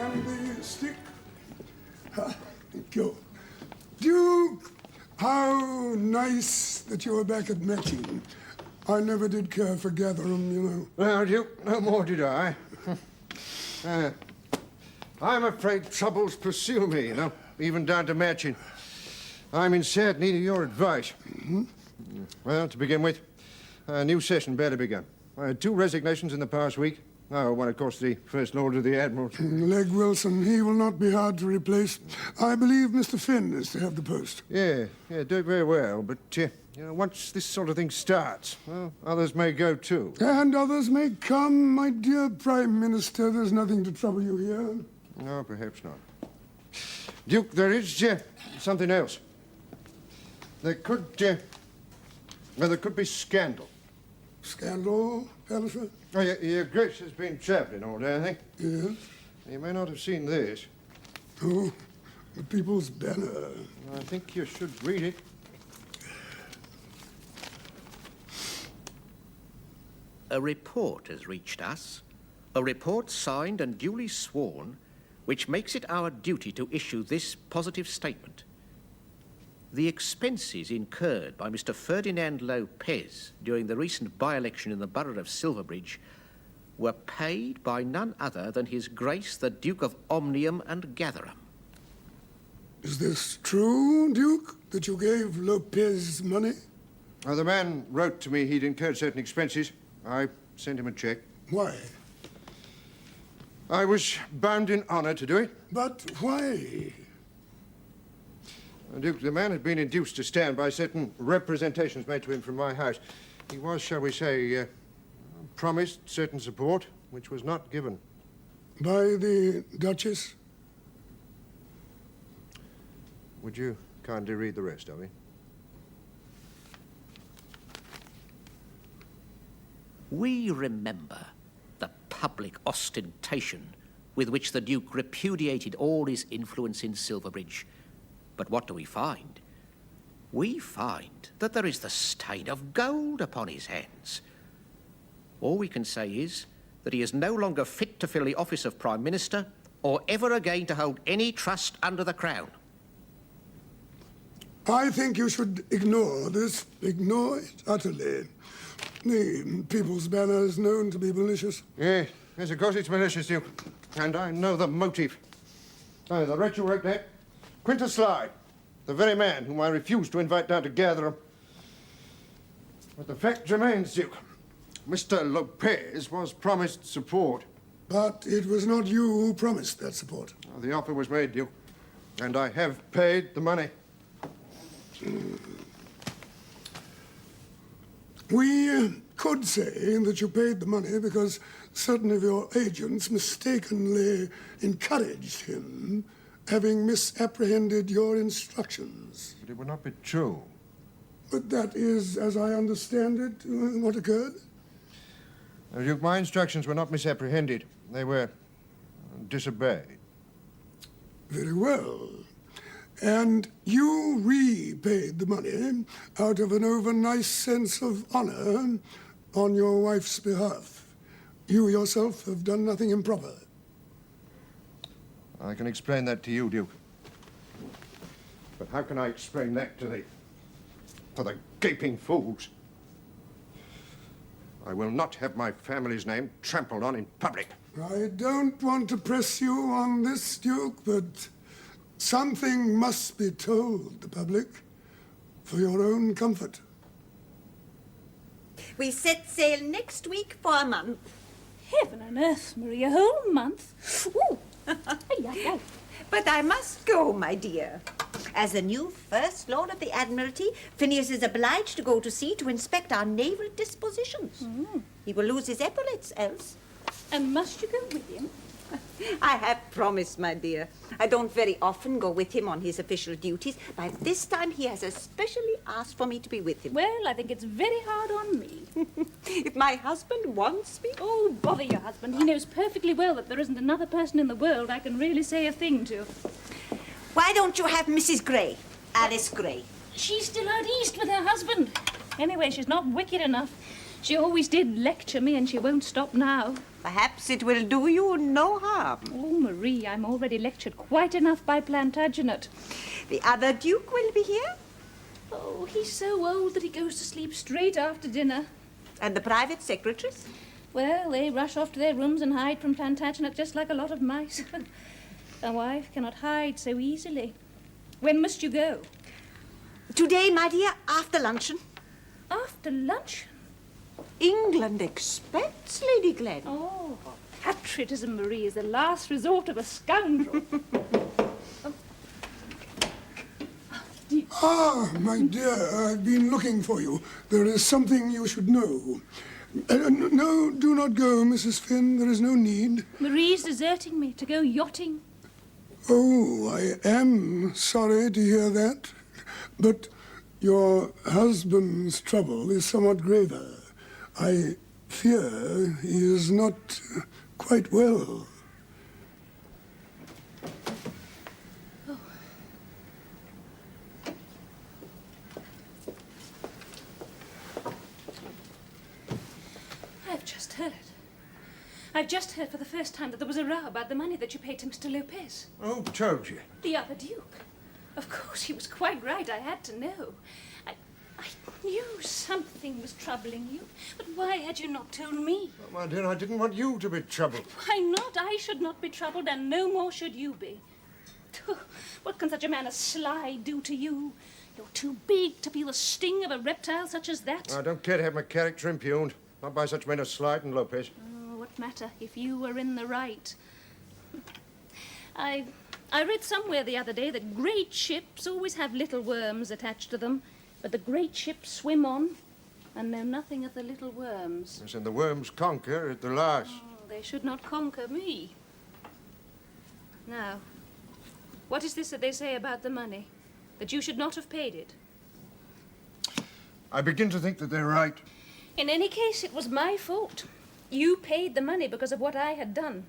And the stick. Go. Duke, how nice that you are back at Matching. I never did care for Gatherum, you know. Well, Duke, no more did I. I'm afraid troubles pursue me, you know, even down to Matching. I'm in sad need of your advice. Mm-hmm. Well, to begin with, a new session barely begun. I had 2 resignations in the past week. Oh, one, of course, the First Lord of the Admiralty. Leg Wilson, he will not be hard to replace. I believe Mr. Finn is to have the post. Yeah, do it very well, but, you know, once this sort of thing starts, well, others may go too. And others may come, my dear Prime Minister. There's nothing to trouble you here. No, perhaps not. Duke, there is something else. There could be scandal. Scandal, Palliser? Oh, your Grace has been travelling all day, I think. Yes. You may not have seen this. Oh, the People's Banner. I think you should read it. A report has reached us, a report signed and duly sworn, which makes it our duty to issue this positive statement. The expenses incurred by Mr. Ferdinand Lopez during the recent by-election in the borough of Silverbridge were paid by none other than His Grace the Duke of Omnium and Gatherum. Is this true, Duke, that you gave Lopez money? The man wrote to me he'd incurred certain expenses. I sent him a check. Why? I was bound in honour to do it. But why? Duke, the man had been induced to stand by certain representations made to him from my house. He was, shall we say, promised certain support, which was not given. By the Duchess? Would you kindly read the rest of it? We remember the public ostentation with which the Duke repudiated all his influence in Silverbridge. But what do we find? We find that there is the stain of gold upon his hands. All we can say is that he is no longer fit to fill the office of Prime Minister or ever again to hold any trust under the Crown. I think you should ignore this. Ignore it utterly. The People's Banner is known to be malicious. Yes, of course it's malicious, Duke. And I know the motive. Oh, the wretch who wrote that, Quintus Sly, the very man whom I refused to invite down to Gatherum. But the fact remains, Duke, Mr. Lopez was promised support. But it was not you who promised that support. The offer was made, Duke, and I have paid the money. We could say that you paid the money because certain of your agents mistakenly encouraged him, having misapprehended your instructions. But it would not be true. But that is, as I understand it, what occurred? Duke, my instructions were not misapprehended. They were disobeyed. Very well. And you repaid the money out of an over-nice sense of honor on your wife's behalf. You yourself have done nothing improper. I can explain that to you, Duke. But how can I explain that to the gaping fools? I will not have my family's name trampled on in public. I don't want to press you on this, Duke, but something must be told the public for your own comfort. We set sail next week for a month. Heaven and earth, Marie, a whole month? Ooh. Ay. But I must go, my dear. As the new First Lord of the Admiralty, Phineas is obliged to go to sea to inspect our naval dispositions. He will lose his epaulets else. And must you go with him? I have promised, my dear. I don't very often go with him on his official duties, but this time he has especially asked for me to be with him. Well, I think it's very hard on me. If my husband wants me... Oh, bother your husband. He knows perfectly well that there isn't another person in the world I can really say a thing to. Why don't you have Mrs. Gray, Alice Gray? She's still out east with her husband. Anyway, she's not wicked enough. She always did lecture me, and she won't stop now. Perhaps it will do you no harm. Oh, Marie, I'm already lectured quite enough by Plantagenet. The other Duke will be here. Oh, he's so old that he goes to sleep straight after dinner. And the private secretaries? Well, they rush off to their rooms and hide from Plantagenet just like a lot of mice. A wife cannot hide so easily. When must you go? Today, my dear, after luncheon. After lunch? England expects, Lady Glen. Oh, patriotism, Marie, is the last resort of a scoundrel. Ah, my dear, I've been looking for you. There is something you should know. No, do not go, Mrs. Finn. There is no need. Marie's deserting me to go yachting. Oh, I am sorry to hear that. But your husband's trouble is somewhat graver. I fear he is not quite well. I've just heard for the first time that there was a row about the money that you paid to Mr. Lopez. Who told you? The other Duke. Of course, he was quite right. I had to know. I knew something was troubling you. But why had you not told me? Well, my dear, I didn't want you to be troubled. Why not? I should not be troubled, and no more should you be. What can such a man as Sly do to you? You're too big to feel the sting of a reptile such as that. I don't care to have my character impugned. Not by such men as Sly and Lopez. What matter if you were in the right? I read somewhere the other day that great ships always have little worms attached to them, but the great ships swim on and know nothing of the little worms. Yes, and the worms conquer at the last. Oh, they should not conquer me. Now, what is this that they say about the money? That you should not have paid it? I begin to think that they're right. In any case, it was my fault. You paid the money because of what I had done.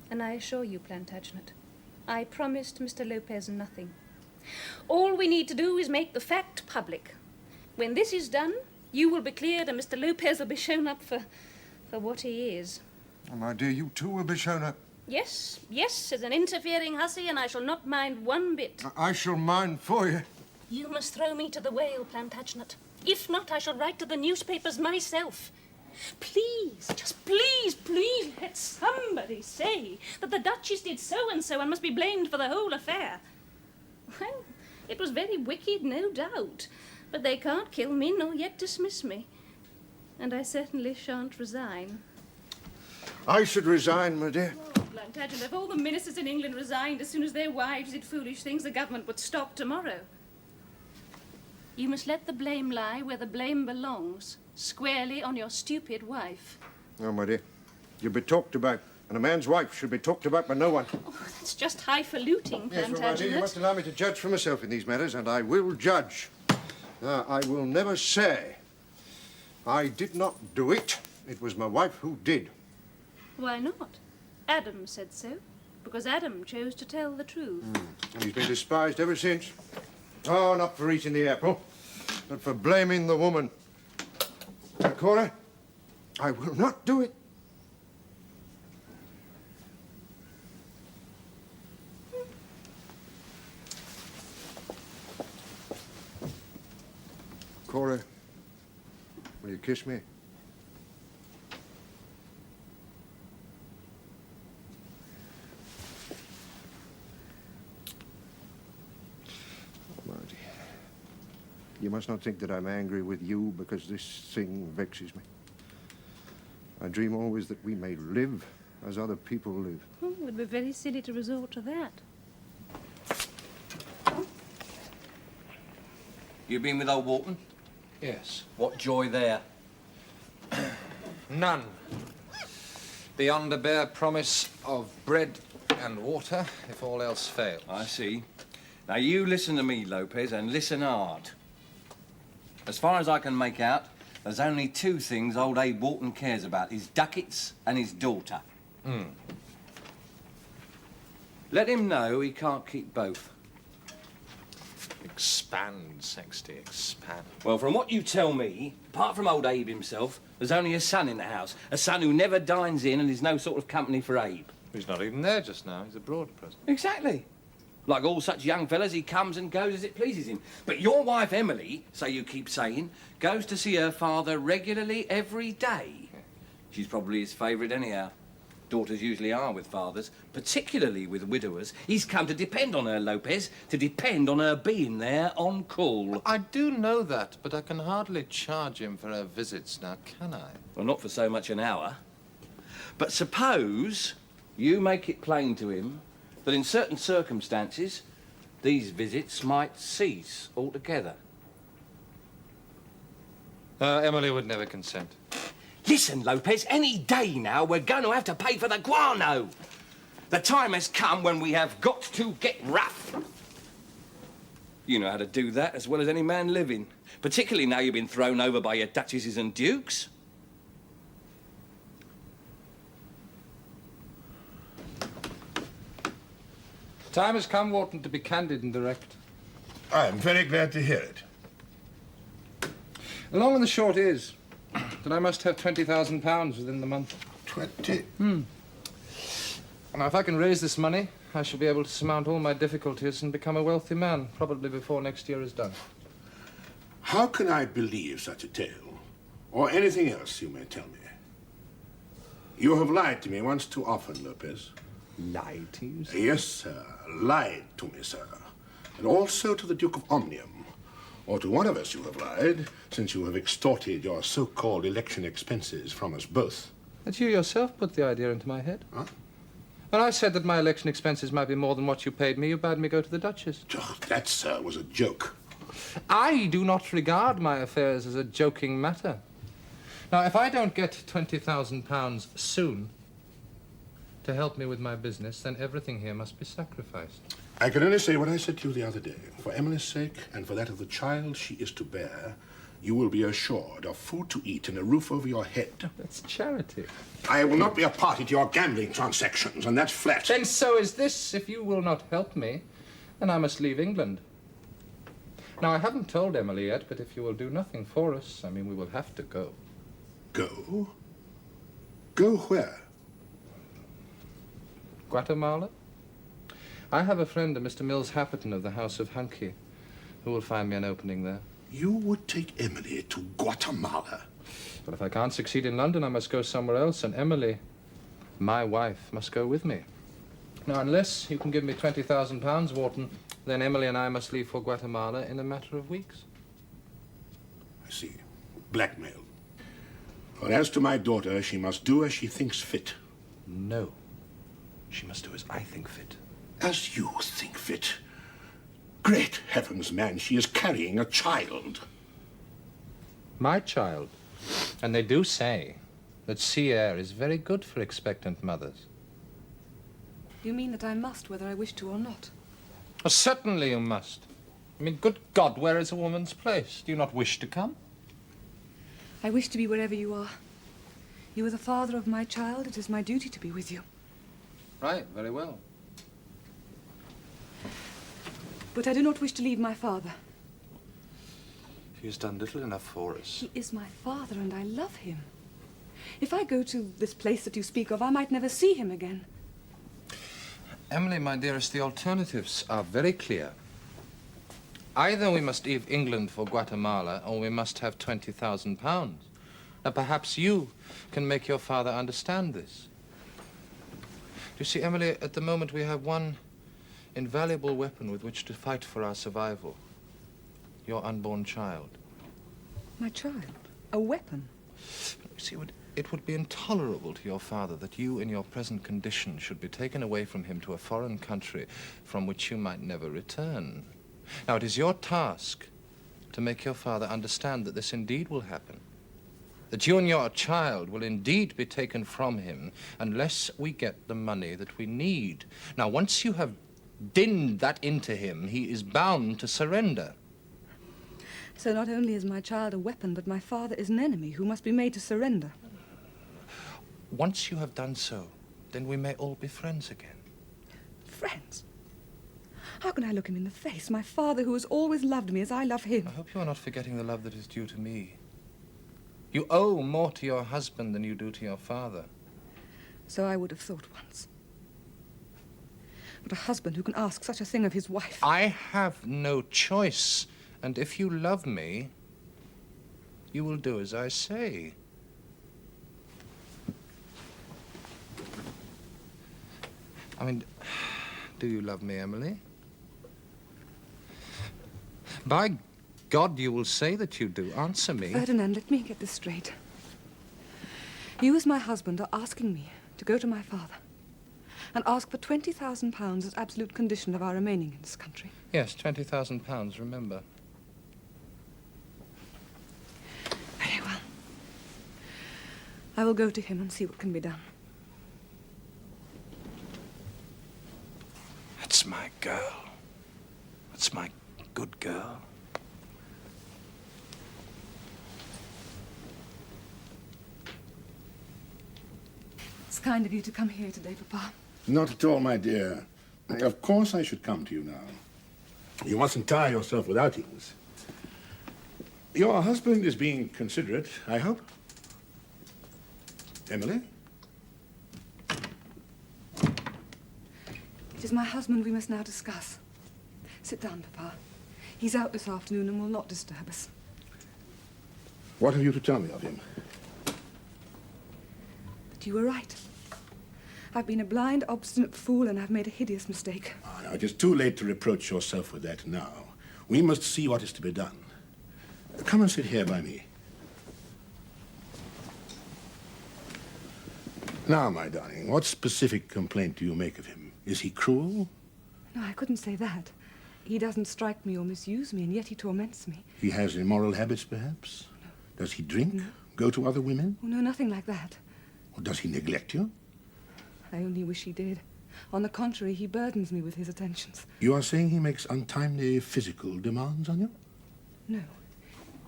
And I assure you, Plantagenet, I promised Mr. Lopez nothing. All we need to do is make the fact public. When this is done, you will be cleared and Mr. Lopez will be shown up for what he is. Oh, my dear, you too will be shown up. Yes, as an interfering hussy, and I shall not mind one bit. I shall mind for you. You must throw me to the whale, Plantagenet. If not, I shall write to the newspapers myself. Please, just please, let somebody say that the Duchess did so-and-so and must be blamed for the whole affair. Well, it was very wicked, no doubt, but they can't kill me nor yet dismiss me. And I certainly shan't resign. I should resign, my dear. Oh, Plantagenet, if all the ministers in England resigned as soon as their wives did foolish things, the government would stop tomorrow. You must let the blame lie where the blame belongs, squarely on your stupid wife. Oh, my dear, you'll be talked about, and a man's wife should be talked about by no one. Oh, that's just highfalutin, Yes, Plantagenet. well, my dear, you must allow me to judge for myself in these matters, and I will judge. I will never say I did not do it. It was my wife who did. Why not? Adam said so, because Adam chose to tell the truth. And he's been despised ever since. Oh, not for eating the apple, but for blaming the woman. Cora, I will not do it. Cora, will you kiss me? Marty, you must not think that I'm angry with you because this thing vexes me. I dream always that we may live as other people live. Oh, it would be very silly to resort to that. You been with old Walton? Yes. What joy there? None. Beyond a bare promise of bread and water, if all else fails. I see. Now you listen to me, Lopez, and listen hard. As far as I can make out, there's only two things old Abe Walton cares about, his ducats and his daughter. Let him know he can't keep both. Expand, Sexty, expand. Well, from what you tell me, apart from old Abe himself, there's only a son in the house. A son who never dines in and is no sort of company for Abe. He's not even there just now. He's abroad at present. Exactly. Like all such young fellas, he comes and goes as it pleases him. But your wife, Emily, so you keep saying, goes to see her father regularly every day. She's probably his favourite anyhow. Daughters usually are with fathers, particularly with widowers. He's come to depend on her, Lopez, to depend on her being there on call. I do know that, but I can hardly charge him for her visits now, can I? Well, not for so much an hour. But suppose you make it plain to him that in certain circumstances, these visits might cease altogether. Emily would never consent. Listen, Lopez, any day now we're going to have to pay for the guano. The time has come when we have got to get rough. You know how to do that as well as any man living, particularly now you've been thrown over by your duchesses and dukes. Time has come, Wharton, to be candid and direct. I'm very glad to hear it. The long and the short is that I must have £20,000 within the month. 20? Now, if I can raise this money, I shall be able to surmount all my difficulties and become a wealthy man, probably before next year is done. How can I believe such a tale? Or anything else you may tell me? You have lied to me once too often, Lopez. Lied to you, sir? Yes, sir. Lied to me, sir. And also to the Duke of Omnium. Or to one of us you have lied, since you have extorted your so-called election expenses from us both. That you yourself put the idea into my head. Huh? When I said that my election expenses might be more than what you paid me, you bade me go to the Duchess. Oh, that, sir, was a joke. I do not regard my affairs as a joking matter. Now, if I don't get £20,000 soon to help me with my business, then everything here must be sacrificed. I can only say what I said to you the other day. For Emily's sake, and for that of the child she is to bear, you will be assured of food to eat and a roof over your head. That's charity. I will not be a party to your gambling transactions, and that's flat. Then so is this. If you will not help me, then I must leave England. Now, I haven't told Emily yet, but if you will do nothing for us, I mean, we will have to go. Go? Go where? Guatemala? I have a friend, a Mr. Mills Happerton of the House of Hunky, who will find me an opening there. You would take Emily to Guatemala? But if I can't succeed in London, I must go somewhere else, and Emily, my wife, must go with me. Now, unless you can give me £20,000, Wharton, then Emily and I must leave for Guatemala in a matter of weeks. I see. Blackmail. Well, as to my daughter, she must do as she thinks fit. No. She must do as I think fit. As you think fit. Great heavens, man, she is carrying a child. My child. And they do say that sea air is very good for expectant mothers. You mean that I must, whether I wish to or not? Well, certainly you must. I mean, good God, where is a woman's place? Do you not wish to come? I wish to be wherever you are. You are the father of my child. It is my duty to be with you. Right, very well. But I do not wish to leave my father. He has done little enough for us. He is my father, and I love him. If I go to this place that you speak of, I might never see him again. Emily, my dearest, the alternatives are very clear. Either we must leave England for Guatemala, or we must have £20,000. Now, perhaps you can make your father understand this. You see, Emily, at the moment we have one invaluable weapon with which to fight for our survival. Your unborn child. My child? A weapon? You see, it would be intolerable to your father that you, in your present condition, should be taken away from him to a foreign country from which you might never return. Now, it is your task to make your father understand that this indeed will happen. That you and your child will indeed be taken from him unless we get the money that we need. Now, once you have dinned that into him, he is bound to surrender. So not only is my child a weapon, but my father is an enemy who must be made to surrender. Once you have done so, then we may all be friends again. Friends? How can I look him in the face? My father who has always loved me as I love him. I hope you are not forgetting the love that is due to me. You owe more to your husband than you do to your father. So I would have thought once. But a husband who can ask such a thing of his wife. I have no choice. And if you love me, you will do as I say. I mean, do you love me, Emily? By God, you will say that you do. Answer me. Ferdinand, let me get this straight. You as my husband are asking me to go to my father and ask for £20,000 as absolute condition of our remaining in this country. Yes, £20,000, remember. Very well. I will go to him and see what can be done. That's my girl. That's my good girl. It's kind of you to come here today, Papa. Not at all, my dear. Of course I should come to you now. You mustn't tire yourself with outings. Your husband is being considerate, I hope. Emily? It is my husband we must now discuss. Sit down, Papa. He's out this afternoon and will not disturb us. What have you to tell me of him? But you were right. I've been a blind, obstinate fool, and I've made a hideous mistake. Now, it is too late to reproach yourself with that now. We must see what is to be done. Come and sit here by me. Now, my darling, what specific complaint do you make of him? Is he cruel? No, I couldn't say that. He doesn't strike me or misuse me, and yet he torments me. He has immoral habits, perhaps? No. Does he drink? No. Go to other women? Oh, no, nothing like that. Or does he neglect you? I only wish he did. On the contrary, he burdens me with his attentions. You are saying he makes untimely physical demands on you? No.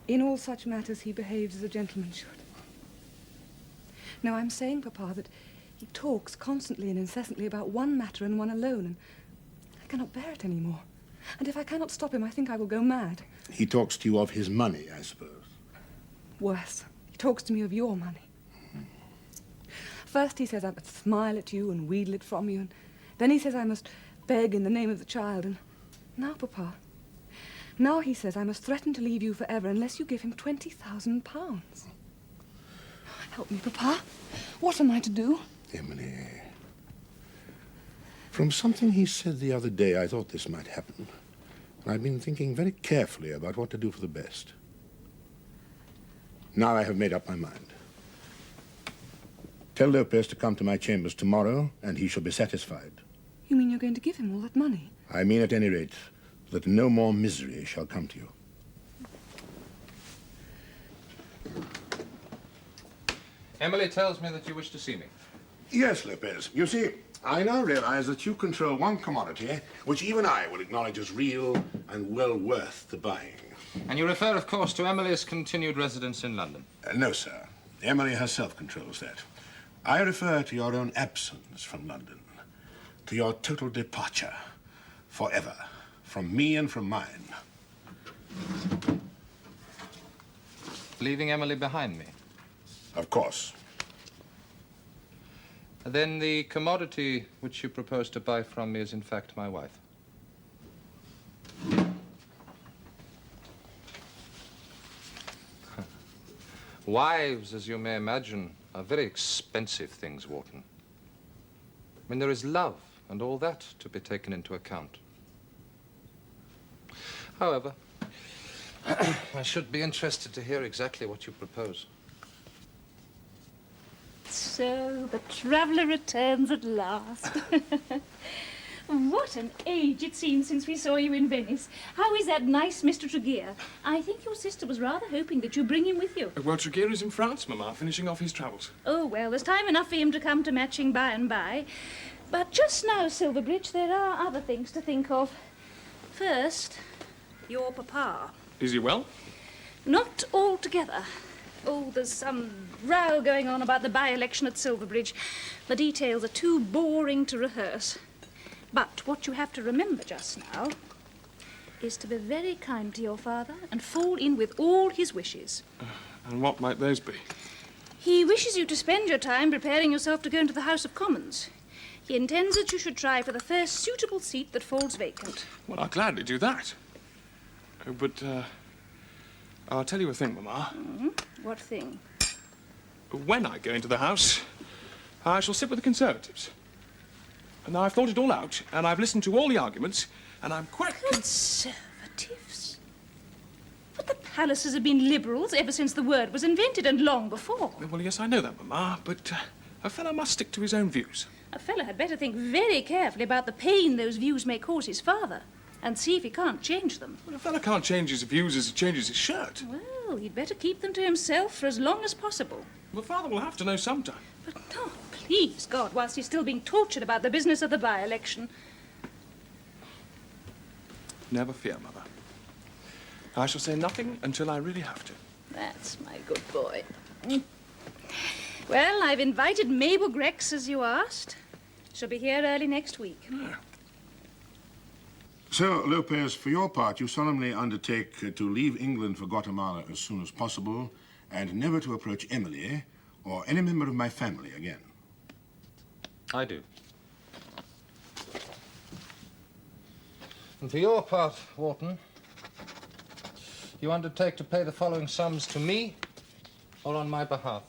In all such matters, he behaves as a gentleman should. No, I'm saying, Papa, that he talks constantly and incessantly about one matter and one alone, and I cannot bear it anymore. And if I cannot stop him, I think I will go mad. He talks to you of his money, I suppose. Worse, he talks to me of your money. First he says I must smile at you and wheedle it from you, and then he says I must beg in the name of the child, and now, Papa, now he says I must threaten to leave you forever unless you give him £20,000. Help me, Papa. What am I to do? Emily, from something he said the other day, I thought this might happen. And I've been thinking very carefully about what to do for the best. Now I have made up my mind. Tell Lopez to come to my chambers tomorrow, and he shall be satisfied. You mean you're going to give him all that money? I mean, at any rate, that no more misery shall come to you. Emily tells me that you wish to see me. Yes, Lopez. You see, I now realize that you control one commodity which even I will acknowledge as real and well worth the buying. And you refer, of course, to Emily's continued residence in London? No, sir. Emily herself controls that. I refer to your own absence from London, to your total departure, forever, from me and from mine. Leaving Emily behind me? Of course. Then the commodity which you propose to buy from me is, in fact, my wife. Wives, as you may imagine, are very expensive things, Wharton. I mean, there is love and all that to be taken into account. However, I should be interested to hear exactly what you propose. So the traveller returns at last. What an age it seems since we saw you in Venice. How is that nice Mr. Tregear? I think your sister was rather hoping that you'd bring him with you. Well, Tregear is in France, Mamma, finishing off his travels. Oh, well, there's time enough for him to come to Matching by and by. But just now, Silverbridge, there are other things to think of. First, your papa. Is he well? Not altogether. Oh, there's some row going on about the by-election at Silverbridge. The details are too boring to rehearse. But what you have to remember just now is to be very kind to your father and fall in with all his wishes. And what might those be? He wishes you to spend your time preparing yourself to go into the House of Commons. He intends that you should try for the first suitable seat that falls vacant. Well, I'll gladly do that. But I'll tell you a thing, Mamma. What thing? When I go into the House, I shall sit with the Conservatives. And I've thought it all out, and I've listened to all the arguments, and I'm quite... Conservatives? But the Pallisers have been Liberals ever since the word was invented, and long before. Well, yes, I know that, Mamma, but a fellow must stick to his own views. A fellow had better think very carefully about the pain those views may cause his father, and see if he can't change them. Well, a fellow can't change his views as he changes his shirt. Well, he'd better keep them to himself for as long as possible. Well, Father will have to know sometime. But no, please, God, whilst he's still being tortured about the business of the by-election. Never fear, Mother. I shall say nothing until I really have to. That's my good boy. Well, I've invited Mabel Grex, as you asked. She'll be here early next week. So, Lopez, for your part, you solemnly undertake to leave England for Guatemala as soon as possible and never to approach Emily or any member of my family again. I do. And for your part, Wharton, you undertake to pay the following sums to me or on my behalf.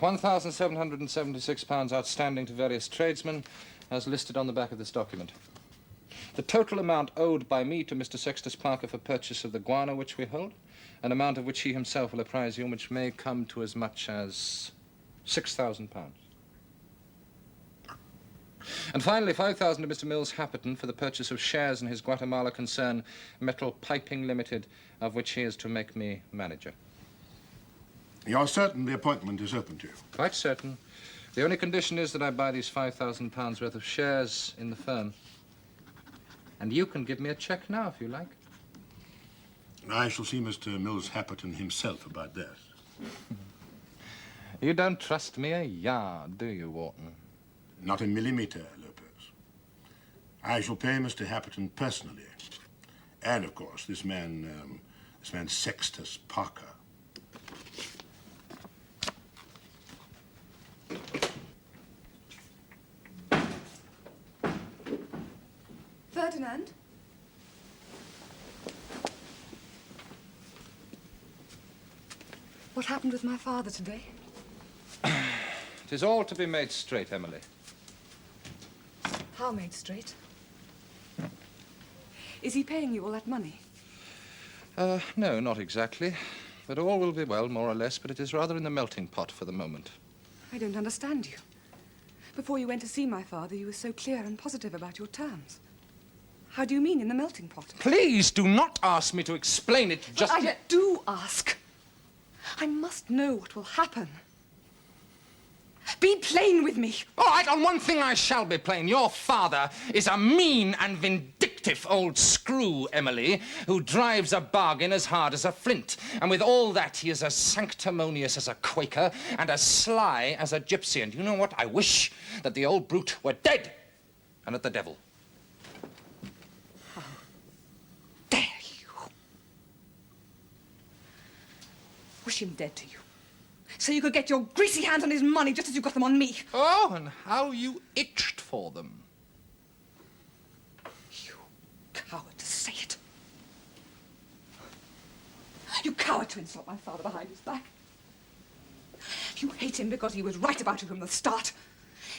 £1,776 outstanding to various tradesmen, as listed on the back of this document. The total amount owed by me to Mr. Sextus Parker for purchase of the guano which we hold, an amount of which he himself will apprise you, which may come to as much as £6,000. And finally, £5,000 to Mr. Mills Happerton for the purchase of shares in his Guatemala concern, Metal Piping Limited, of which he is to make me manager. You're certain the appointment is open to you? Quite certain. The only condition is that I buy these £5,000 worth of shares in the firm. And you can give me a cheque now, if you like. I shall see Mr. Mills Happerton himself about that. You don't trust me a yard, do you, Wharton? Not a millimetre, Lopez. I shall pay Mr. Happerton personally. And, of course, this man Sextus Parker. Ferdinand? What happened with my father today? It is all to be made straight, Emily. How made straight? Is he paying you all that money? No, not exactly. But all will be well, more or less, but it is rather in the melting pot for the moment. I don't understand you. Before you went to see my father, you were so clear and positive about your terms. How do you mean in the melting pot? Please do not ask me to explain it just... But I do ask. I must know what will happen. Be plain with me. All right, on one thing I shall be plain. Your father is a mean and vindictive old screw, Emily, who drives a bargain as hard as a flint. And with all that, he is as sanctimonious as a Quaker and as sly as a gypsy. And you know what? I wish that the old brute were dead and at the devil. How dare you? Wish him dead to you. So you could get your greasy hands on his money just as you got them on me. Oh, and how you itched for them. You coward to say it. You coward to insult my father behind his back. You hate him because he was right about you from the start.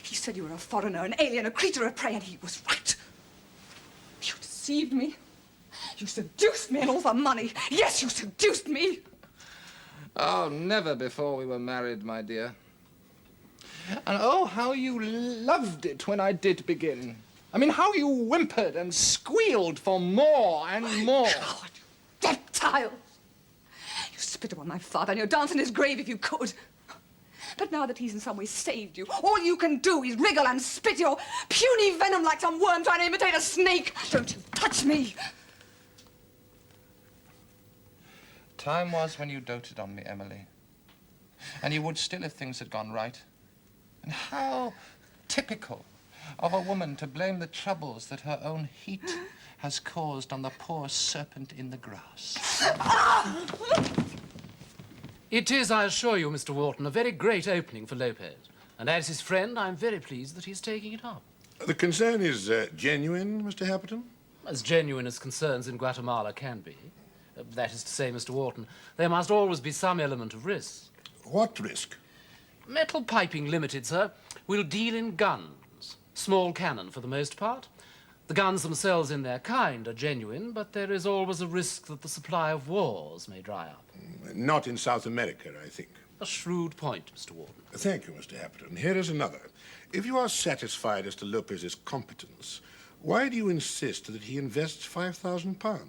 He said you were a foreigner, an alien, a creature of prey, and he was right. You deceived me. You seduced me, and all for money. Yes, you seduced me. Oh, never before we were married, my dear. And oh, how you loved it when I did begin. I mean, how you whimpered and squealed for more and more. Coward, you reptile. You spit upon my father and you'd dance in his grave if you could. But now that he's in some way saved you, all you can do is wriggle and spit your puny venom like some worm trying to imitate a snake. Don't you touch me. Time was when you doted on me, Emily. And you would still if things had gone right. And how typical of a woman to blame the troubles that her own heat has caused on the poor serpent in the grass. It is, I assure you, Mr. Wharton, a very great opening for Lopez. And as his friend, I'm very pleased that he's taking it up. The concern is genuine, Mr. Happerton? As genuine as concerns in Guatemala can be. That is to say, Mr. Wharton, there must always be some element of risk. What risk? Metal Piping Limited, sir, will deal in guns. Small cannon, for the most part. The guns themselves in their kind are genuine, but there is always a risk that the supply of wars may dry up. Not in South America, I think. A shrewd point, Mr. Wharton. Thank you, Mr. Happerton. Here is another. If you are satisfied as to Lopez's competence, why do you insist that he invests £5,000?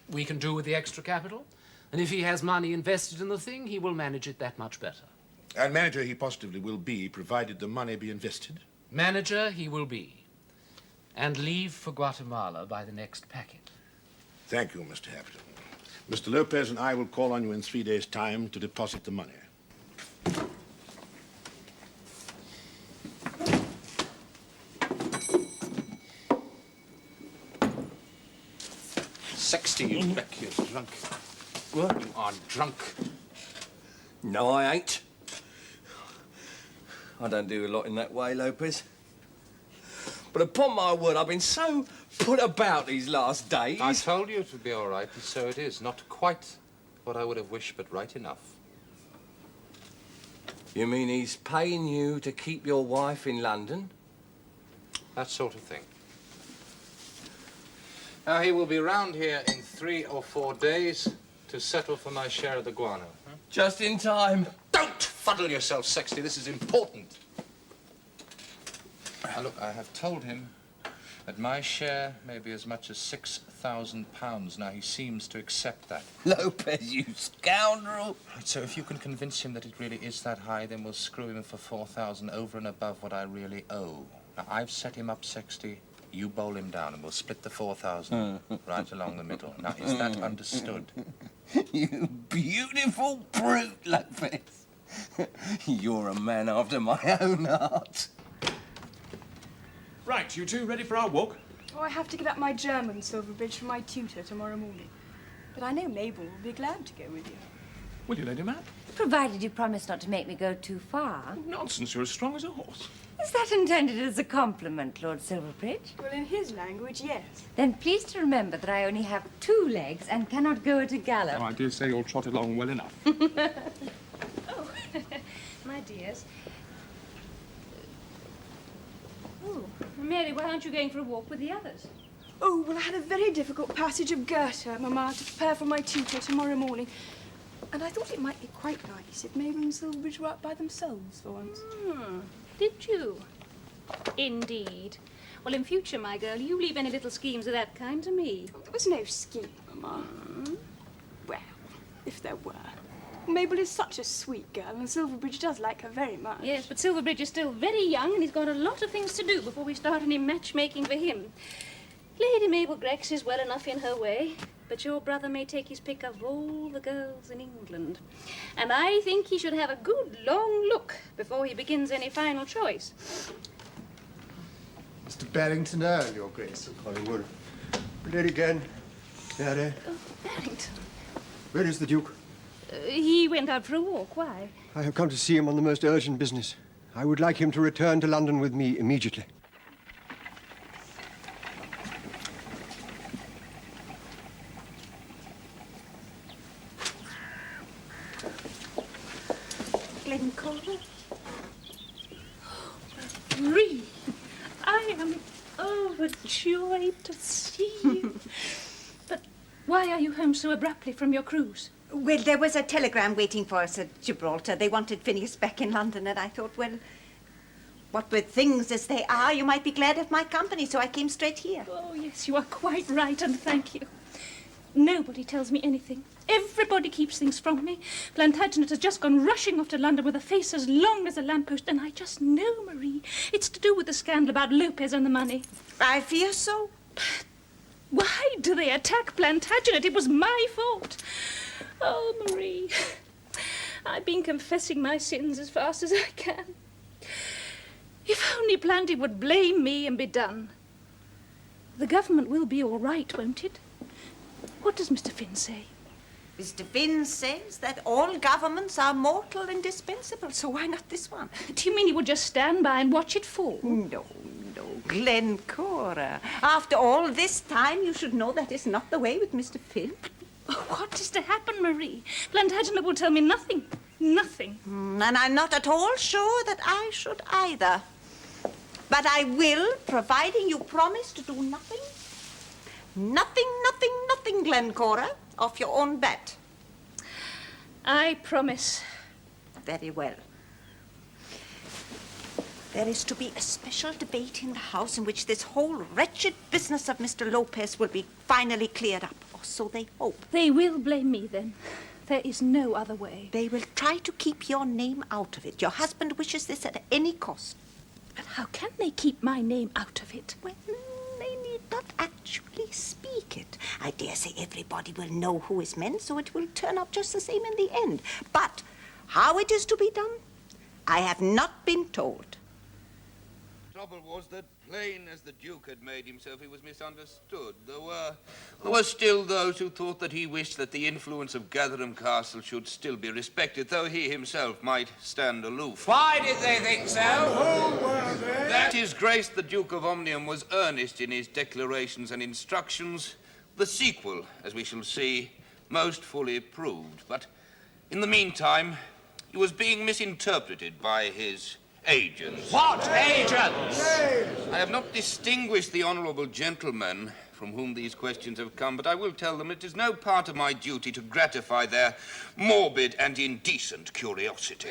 We can do with the extra capital, and if he has money invested in the thing, he will manage it that much better. And manager he positively will be, provided the money be invested? Manager he will be, and leave for Guatemala by the next packet. Thank you, Mr. Happerton. Mr. Lopez and I will call on you in 3 days' time to deposit the money. 60, you wreck, you're drunk. What? You are drunk. No, I ain't. I don't do a lot in that way, Lopez. But upon my word, I've been so put about these last days. I told you it would be all right, and so it is. Not quite what I would have wished, but right enough. You mean he's paying you to keep your wife in London? That sort of thing. Now, he will be round here in 3 or 4 days to settle for my share of the guano. Huh? Just in time. Don't fuddle yourself, Sexty. This is important. Now, look, I have told him that my share may be as much as £6,000. Now, he seems to accept that. Lopez, you scoundrel. Right, so if you can convince him that it really is that high, then we'll screw him for 4,000 over and above what I really owe. Now, I've set him up, Sexty. You bowl him down, and we'll split the 4,000 right along the middle. Now, is that understood? You beautiful brute, Lopez. You're a man after my own heart. Right, you two ready for our walk? Oh, I have to get up my German, Silverbridge, for my tutor tomorrow morning. But I know Mabel will be glad to go with you. Will you, Lady Matt? Provided you promise not to make me go too far. Nonsense, you're as strong as a horse. Is that intended as a compliment, Lord Silverbridge? Well, in his language, yes. Then please to remember that I only have 2 legs and cannot go at a gallop. Oh, I dare say you'll trot along well enough. Oh, my dears. Oh, Mary, why aren't you going for a walk with the others? Oh, well, I had a very difficult passage of Goethe, Mamma, to prepare for my tutor tomorrow morning. And I thought it might be quite nice if Mabel and Silverbridge were up by themselves for once. Did you? Indeed. Well, in future, my girl, you leave any little schemes of that kind to me. There was no scheme, Mamma. Well, if there were. Mabel is such a sweet girl, and Silverbridge does like her very much. Yes, but Silverbridge is still very young, and he's got a lot of things to do before we start any matchmaking for him. Lady Mabel Grex is well enough in her way, but your brother may take his pick of all the girls in England. And I think he should have a good long look before he begins any final choice. Mr. Barrington Earl, Your Grace of Collingwood. Lady Gann. Mary. Oh, Barrington. Where is the Duke? He went out for a walk. Why? I have come to see him on the most urgent business. I would like him to return to London with me immediately. Glencore? Marie, I am overjoyed to see you. But why are you home so abruptly from your cruise? Well, there was a telegram waiting for us at Gibraltar. They wanted Phineas back in London, and I thought, well, what with things as they are, you might be glad of my company, so I came straight here. Oh, yes, you are quite right, and thank you. Nobody tells me anything. Everybody keeps things from me. Plantagenet has just gone rushing off to London with a face as long as a lamppost, and I just know, Marie, it's to do with the scandal about Lopez and the money. I fear so. Why do they attack Plantagenet? It was my fault. Oh, Marie, I've been confessing my sins as fast as I can. only planned it would blame me and be done. The government will be all right, won't it? What does Mr. Finn say? Mr. Finn says that all governments are mortal and dispensable, so why not this one? Do you mean he would just stand by and watch it fall? No, Glencora. After all this time, you should know that is not the way with Mr. Finn. What is to happen, Marie? Plantagenet will tell me nothing. Nothing. And I'm not at all sure that I should either. But I will, providing you promise to do nothing. Nothing, Glencora, off your own bat. I promise. Very well. There is to be a special debate in the House in which this whole wretched business of Mr. Lopez will be finally cleared up, or so they hope. They will blame me, then. There is no other way. They will try to keep your name out of it. Your husband wishes this at any cost. But how can they keep my name out of it? Well, they need not actually speak it. I dare say everybody will know who is meant, so it will turn out just the same in the end. But how it is to be done, I have not been told. Trouble was that, plain as the Duke had made himself, he was misunderstood. There were still those who thought that he wished that the influence of Gatherum Castle should still be respected, though he himself might stand aloof. Why did they think so? That His Grace the Duke of Omnium was earnest in his declarations and instructions. The sequel, as we shall see, most fully proved. But in the meantime, he was being misinterpreted by his agents. What agents? I have not distinguished the honourable gentlemen from whom these questions have come, but I will tell them it is no part of my duty to gratify their morbid and indecent curiosity.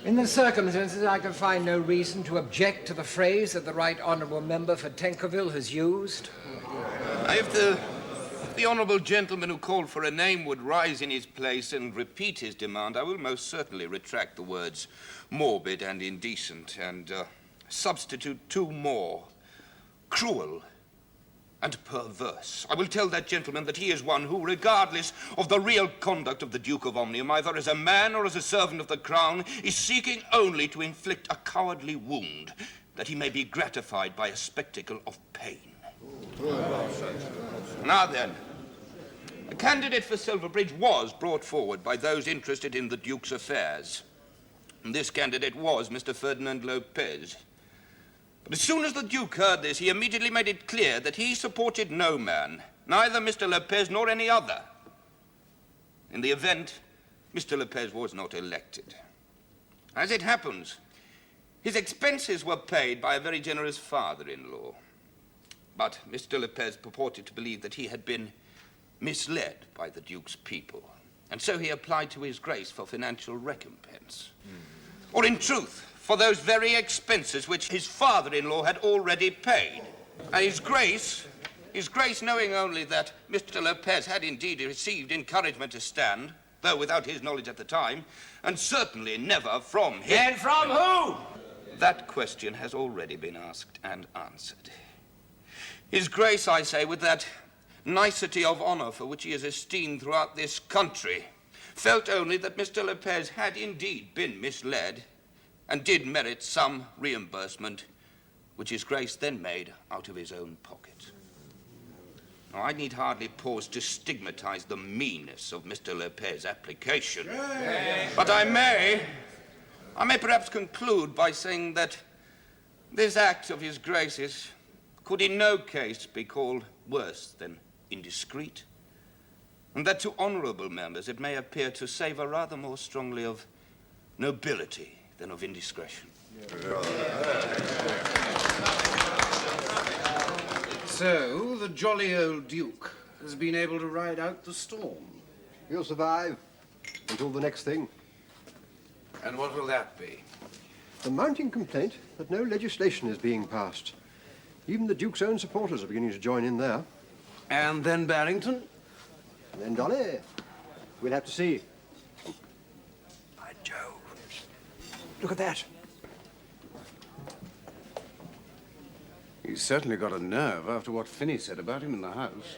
In the circumstances, I can find no reason to object to the phrase that the Right Honourable Member for Tankerville has used. If the honourable gentleman who called for a name would rise in his place and repeat his demand, I will most certainly retract the words morbid and indecent and substitute two more, cruel and perverse. I will tell that gentleman that he is one who, regardless of the real conduct of the Duke of Omnium, either as a man or as a servant of the Crown, is seeking only to inflict a cowardly wound, that he may be gratified by a spectacle of pain. Now then, a candidate for Silverbridge was brought forward by those interested in the Duke's affairs. And this candidate was Mr. Ferdinand Lopez. But as soon as the Duke heard this, he immediately made it clear that he supported no man, neither Mr. Lopez nor any other. In the event, Mr. Lopez was not elected. As it happens, his expenses were paid by a very generous father-in-law. But Mr. Lopez purported to believe that he had been misled by the Duke's people, and so he applied to His Grace for financial recompense. Or in truth, for those very expenses which his father-in-law had already paid. And His Grace, knowing only that Mr. Lopez had indeed received encouragement to stand, though without his knowledge at the time, and certainly never from him. And from who? That question has already been asked and answered. His Grace, I say, with that nicety of honour for which he is esteemed throughout this country, felt only that Mr. Lopez had indeed been misled and did merit some reimbursement, which His Grace then made out of his own pocket. Now, I need hardly pause to stigmatize the meanness of Mr. Lopez's application. But I may perhaps conclude by saying that this act of His Grace's could in no case be called worse than indiscreet, and that to honourable members it may appear to savour rather more strongly of nobility than of indiscretion. So, the jolly old Duke has been able to ride out the storm. He'll survive until the next thing. And what will that be? The mounting complaint that no legislation is being passed. Even the Duke's own supporters are beginning to join in there. And then Barrington? And then Dolly. We'll have to see. By Jove. Look at that. He's certainly got a nerve after what Finney said about him in the House.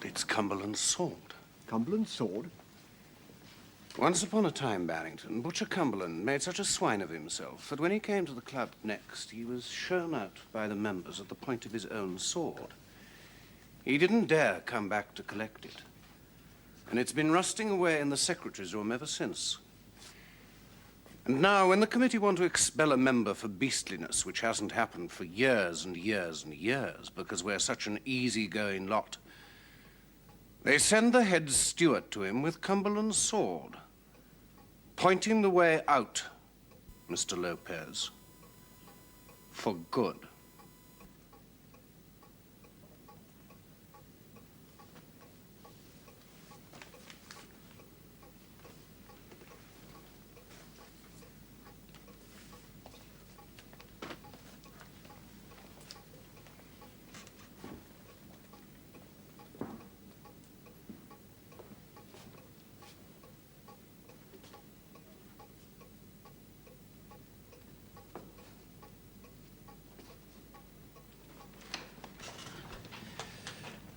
God, it's Cumberland's sword. Cumberland's sword? Once upon a time, Barrington, Butcher Cumberland made such a swine of himself that when he came to the club next, he was shown out by the members at the point of his own sword. He didn't dare come back to collect it. And it's been rusting away in the secretary's room ever since. And now, when the committee want to expel a member for beastliness, which hasn't happened for years and years and years, because we're such an easy-going lot, they send the head steward to him with Cumberland's sword, pointing the way out, Mr. Lopez, for good.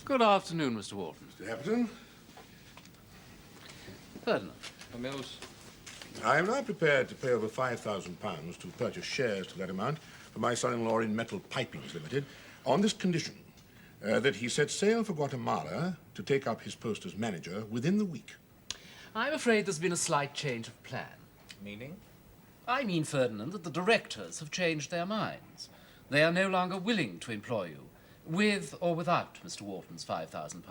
Good afternoon, Mr. Wharton. Mr. Happerton, Ferdinand. Mills. I am now prepared to pay over £5,000 to purchase shares to that amount for my son-in-law in Metal Pipings Limited, on this condition, that he set sail for Guatemala to take up his post as manager within the week. I'm afraid there's been a slight change of plan. Meaning? I mean, Ferdinand, that the directors have changed their minds. They are no longer willing to employ you, with or without Mr. Wharton's £5,000.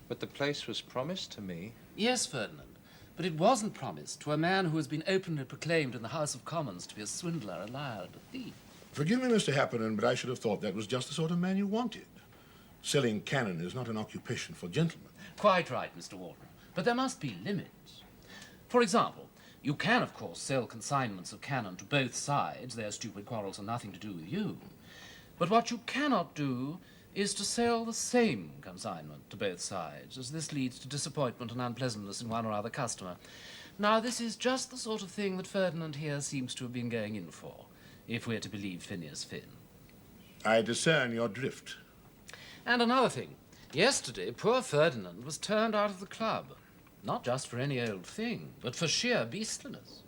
But the place was promised to me. Yes, Ferdinand, but it wasn't promised to a man who has been openly proclaimed in the House of Commons to be a swindler, a liar, and a thief. Forgive me, Mr. Happerton, but I should have thought that was just the sort of man you wanted. Selling cannon is not an occupation for gentlemen. Quite right, Mr. Wharton, but there must be limits. For example, you can, of course, sell consignments of cannon to both sides. Their stupid quarrels are nothing to do with you. But what you cannot do is to sell the same consignment to both sides, as this leads to disappointment and unpleasantness in one or other customer. Now, this is just the sort of thing that Ferdinand here seems to have been going in for, if we're to believe Phineas Finn. I discern your drift. And another thing. Yesterday, poor Ferdinand was turned out of the club. Not just for any old thing, but for sheer beastliness.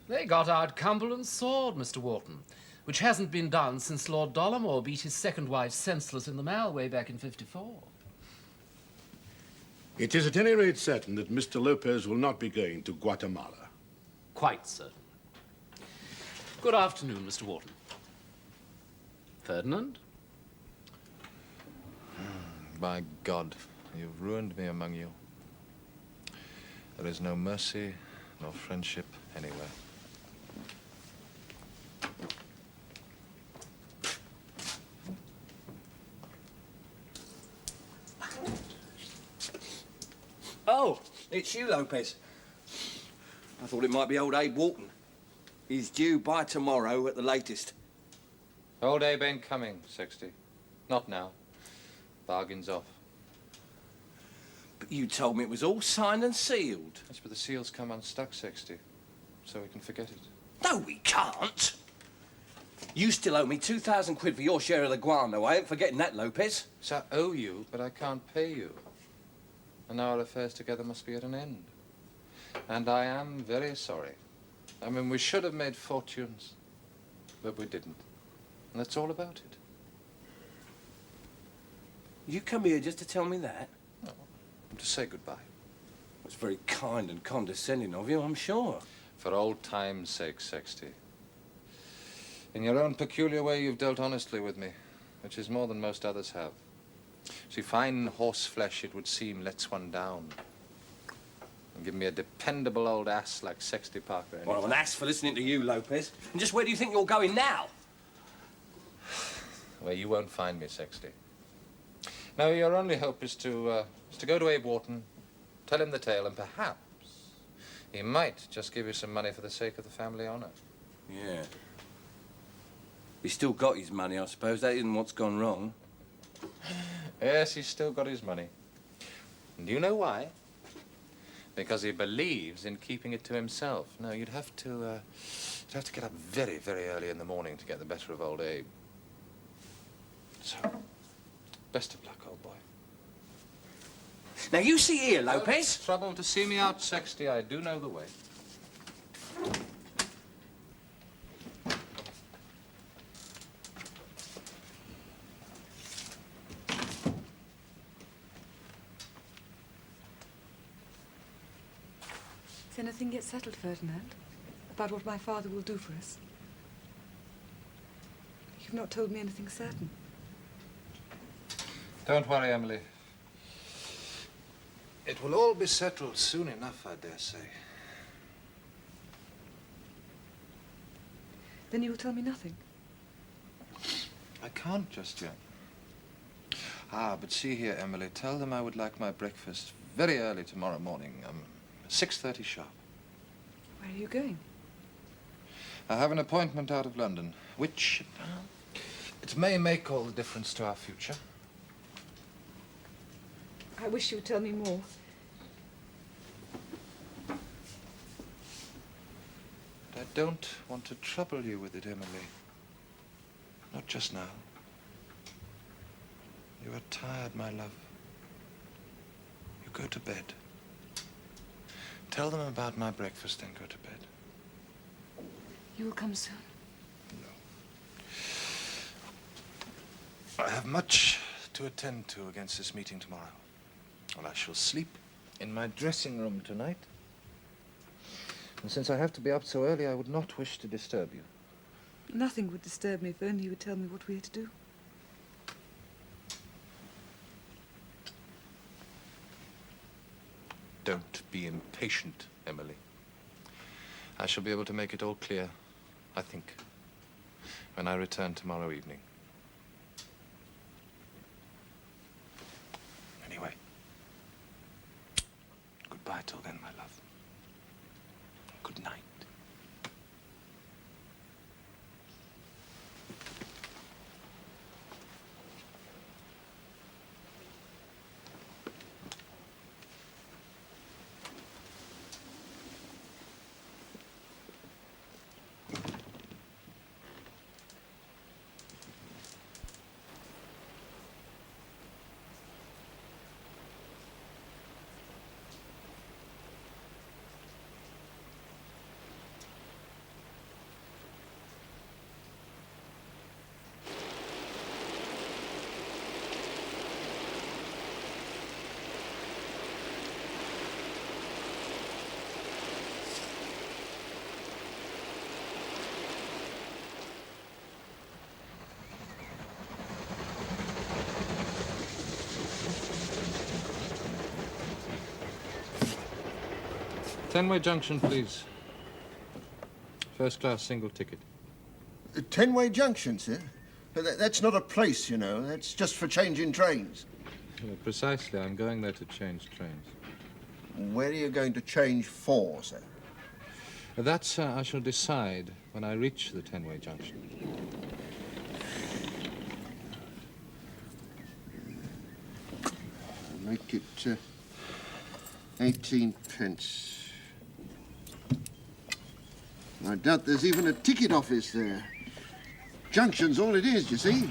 They got out Cumberland's sword, Mr. Wharton, which hasn't been done since Lord Dollamore beat his second wife senseless in the Mall way back in '54. It is at any rate certain that Mr. Lopez will not be going to Guatemala. Quite certain. Good afternoon, Mr. Wharton. Ferdinand? By God, you've ruined me among you. There is no mercy, no friendship anywhere. Oh, it's you, Lopez. I thought it might be old Abe Wharton. He's due by tomorrow at the latest. Old Abe ain't coming, Sexty. Not now. Bargain's off. But you told me it was all signed and sealed. Yes, but the seal's come unstuck, Sexty, so we can forget it. No, we can't. You still owe me 2,000 quid for your share of the guano. I ain't forgetting that, Lopez. So I owe you, but I can't pay you. And now our affairs together must be at an end. And I am very sorry. I mean, we should have made fortunes, but we didn't. And that's all about it. You come here just to tell me that? No, to say goodbye. It's very kind and condescending of you, I'm sure. For old time's sake, Sexty. In your own peculiar way, you've dealt honestly with me, which is more than most others have. See, fine horse flesh, it would seem, lets one down. And give me a dependable old ass like Sexty Parker. Well, I'm an ass for listening to you, Lopez. And just where do you think you're going now? Well, you won't find me, Sexty. No, your only hope is to go to Abe Wharton, tell him the tale, and perhaps he might just give you some money for the sake of the family honor. Yeah. He's still got his money, I suppose. That isn't what's gone wrong. Yes, he's still got his money. And do you know why? Because he believes in keeping it to himself. No, you'd have to get up very, very early in the morning to get the better of old Abe. So, best of luck, old boy. Now, you see here, Lopez. Trouble to see me out, Sexty. I do know the way. Has anything yet settled, Ferdinand, about what my father will do for us? You've not told me anything certain. Don't worry, Emily. It will all be settled soon enough, I dare say. Then you will tell me nothing? I can't just yet. Ah, but see here, Emily. Tell them I would like my breakfast very early tomorrow morning. 6:30 sharp. Where are you going? I have an appointment out of London, which it may make all the difference to our future. I wish you would tell me more. But I don't want to trouble you with it, Emily. Not just now. You are tired, my love. You go to bed. Tell them about my breakfast, then go to bed. You will come soon? No. I have much to attend to against this meeting tomorrow. And I shall sleep in my dressing room tonight. And since I have to be up so early, I would not wish to disturb you. Nothing would disturb me if only you would tell me what we are to do. Don't be impatient, Emily. I shall be able to make it all clear, I think, when I return tomorrow evening. Anyway, goodbye till then, my love. Good night. Tenway Junction, please. First class single ticket. Tenway Junction, sir? That's not a place, you know. That's just for changing trains. Yeah, precisely. I'm going there to change trains. Where are you going to change for, sir? That, I shall decide when I reach the Tenway Junction. Make it 18 pence. I doubt there's even a ticket office there. Junction's all it is, you see.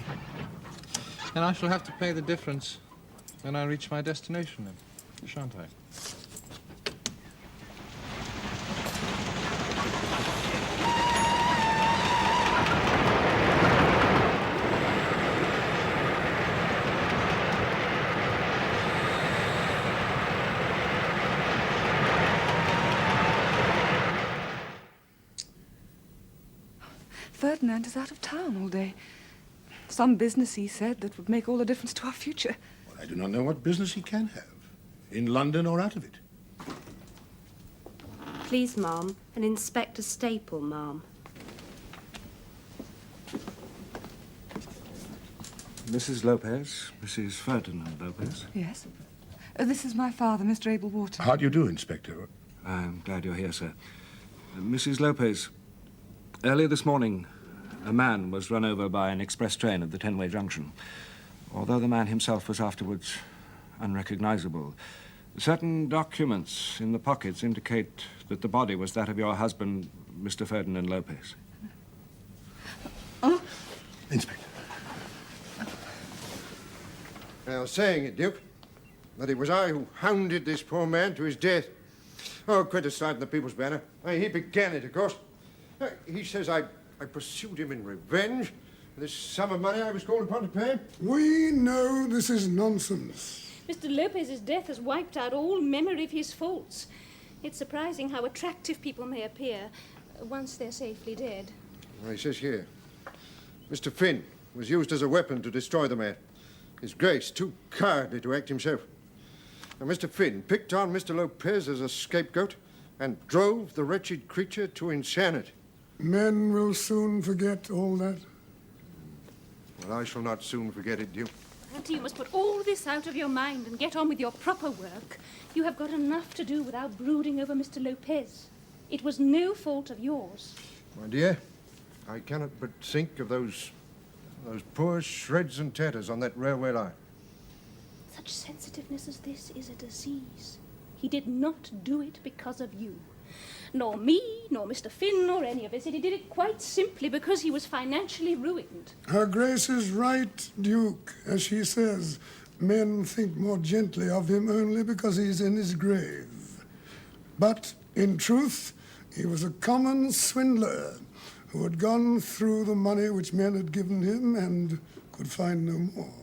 And I shall have to pay the difference when I reach my destination, then, shan't I? Ferdinand is out of town all day. Some business, he said, that would make all the difference to our future. Well, I do not know what business he can have, in London or out of it. Please, ma'am, an Inspector Staple, ma'am. Mrs. Lopez, Mrs. Ferdinand Lopez. Yes? This is my father, Mr. Abel Wharton. How do you do, Inspector? I'm glad you're here, sir. Mrs. Lopez, earlier this morning, a man was run over by an express train at the Tenway Junction. Although the man himself was afterwards unrecognizable, certain documents in the pockets indicate that the body was that of your husband, Mr. Ferdinand Lopez. Oh? Inspector. I was saying it, Duke. that it was I who hounded this poor man to his death. Oh, Quintus Slide and the People's Banner. He began it, of course. He says I pursued him in revenge for this sum of money I was called upon to pay. We know this is nonsense. Mr. Lopez's death has wiped out all memory of his faults. It's surprising how attractive people may appear once they're safely dead. Well, he says here, Mr. Finn was used as a weapon to destroy the man. His Grace too cowardly to act himself. And Mr. Finn picked on Mr. Lopez as a scapegoat and drove the wretched creature to insanity. Men will soon forget all that. Well, I shall not soon forget it, Duke. Auntie, you must put all this out of your mind and get on with your proper work. You have got enough to do without brooding over Mr. Lopez. It was no fault of yours. My dear, I cannot but think of those poor shreds and tatters on that railway line. Such sensitiveness as this is a disease. He did not do it because of you. Nor me, nor Mr. Finn, nor any of us. He did it quite simply because he was financially ruined. Her Grace is right, Duke. As she says, men think more gently of him only because he's in his grave. But, in truth, he was a common swindler who had gone through the money which men had given him and could find no more.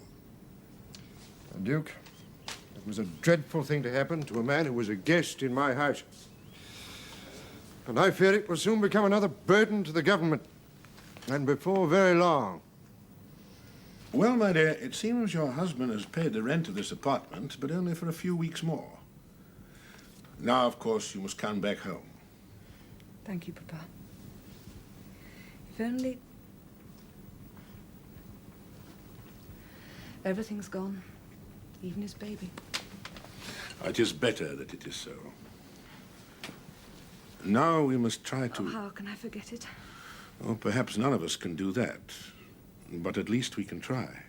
Duke, it was a dreadful thing to happen to a man who was a guest in my house. And I fear it will soon become another burden to the government. And before very long. Well, my dear, it seems your husband has paid the rent of this apartment, but only for a few weeks more. Now, of course, you must come back home. Thank you, Papa. If only... Everything's gone. Even his baby. It is better that it is so. Now we must try to... Oh, how can I forget it? Oh, perhaps none of us can do that. But at least we can try.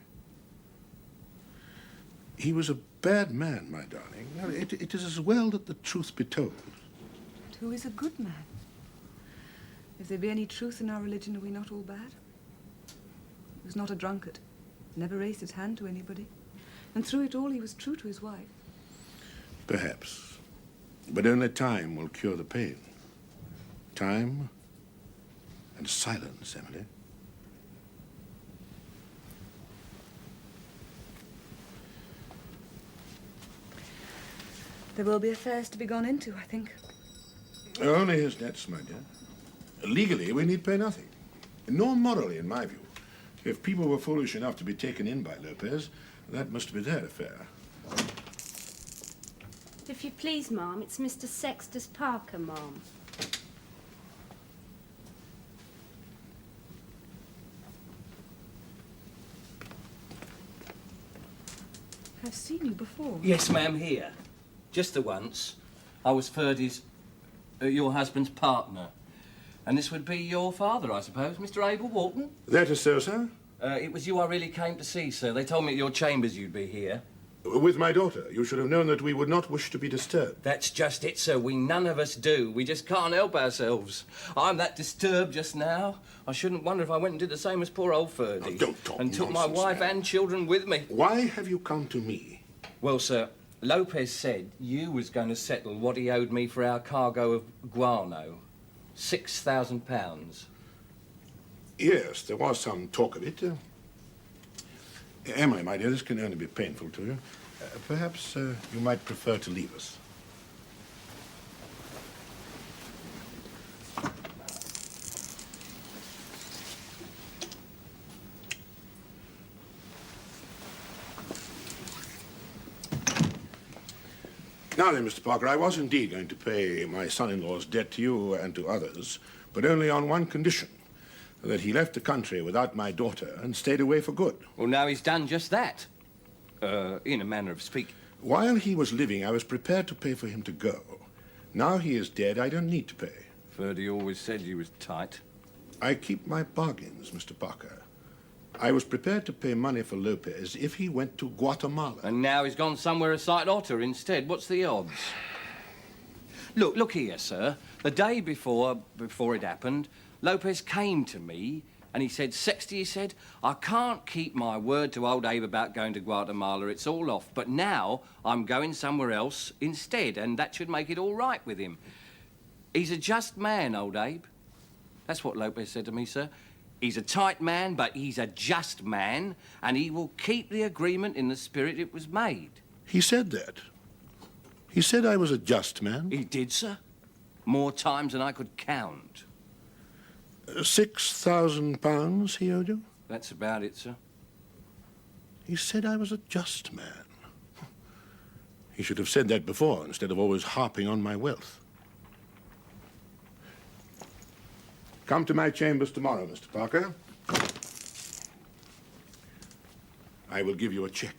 He was a bad man, my darling. It is as well that the truth be told. But who is a good man? If there be any truth in our religion, are we not all bad? He was not a drunkard. Never raised his hand to anybody. And through it all, he was true to his wife. Perhaps. But only time will cure the pain. Time and silence, Emily. There will be affairs to be gone into, I think. Only his debts, my dear. Legally, we need pay nothing. Nor morally, in my view. If people were foolish enough to be taken in by Lopez, that must be their affair. If you please, Ma'am, it's Mr. Sextus Parker, Ma'am. I've seen you before. Yes, ma'am, here. Just the once. I was Ferdy's, your husband's partner. And this would be your father, I suppose, Mr. Abel Walton? That is so, sir. It was you I really came to see, sir. They told me at your chambers you'd be here. With my daughter. You should have known that we would not wish to be disturbed. That's just it, sir. We none of us do. We just can't help ourselves. I'm that disturbed just now. I shouldn't wonder if I went and did the same as poor old Ferdy. Oh, don't talk and took my nonsense, wife man. and children with me. Why have you come to me? Well, sir, Lopez said you was going to settle what he owed me for our cargo of guano. £6,000. Yes, there was some talk of it. Emily, my dear, this can only be painful to you. Perhaps you might prefer to leave us. Now then, Mr. Parker, I was indeed going to pay my son-in-law's debt to you and to others, but only on one condition. That he left the country without my daughter and stayed away for good. Well, now he's done just that. In a manner of speaking. While he was living, I was prepared to pay for him to go. Now he is dead, I don't need to pay. Ferdy always said you was tight. I keep my bargains, Mr. Parker. I was prepared to pay money for Lopez if he went to Guatemala. And now he's gone somewhere a sight hotter instead. What's the odds? Look here, sir. The day before it happened, Lopez came to me And he said, Sexty, he said, I can't keep my word to old Abe about going to Guatemala. It's all off. But now I'm going somewhere else instead, and that should make it all right with him. He's a just man, old Abe. That's what Lopez said to me, sir. He's a tight man, but he's a just man, and he will keep the agreement in the spirit it was made. He said that. He said I was a just man. He did, sir. More times than I could count. £6,000 he owed you? That's about it, sir. He said I was a just man. He should have said that before, instead of always harping on my wealth. Come to my chambers tomorrow, Mr. Parker. I will give you a check.